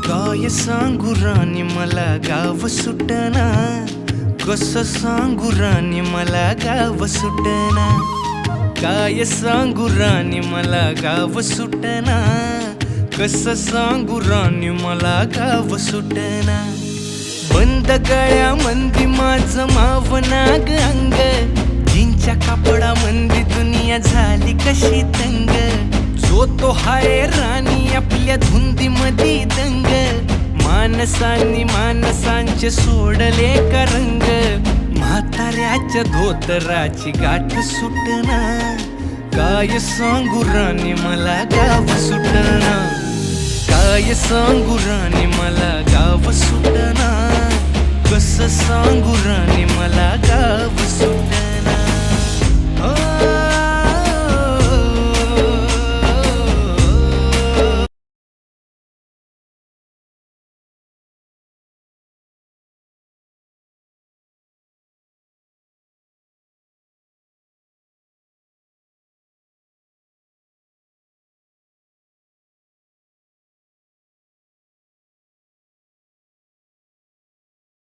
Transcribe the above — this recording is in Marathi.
काय सांगू राणी मला गाव सुटना, कसं सांगू राणी मला गाव सुटना. काय सांगू राणी मला गाव सुटना, कसं सांगू राणी मला गाव सुटना. बंद गळ्यामंदी माझं मावनाग अंग, जीनच्या कापडामंदी दुनिया झाली कशी तंग. जो तो हाय राणी आपल्या धुंदीमधी दंग, माणसांनी माणसांचे सोडले का रंग. म्हाताऱ्याच्या धोतराची गाठ सुटना, काय सांगू राणी मला गाव सुटना. काय सांगू राणी मला गाव सुटना, कसं सांगू राणी मला गाव सुटना.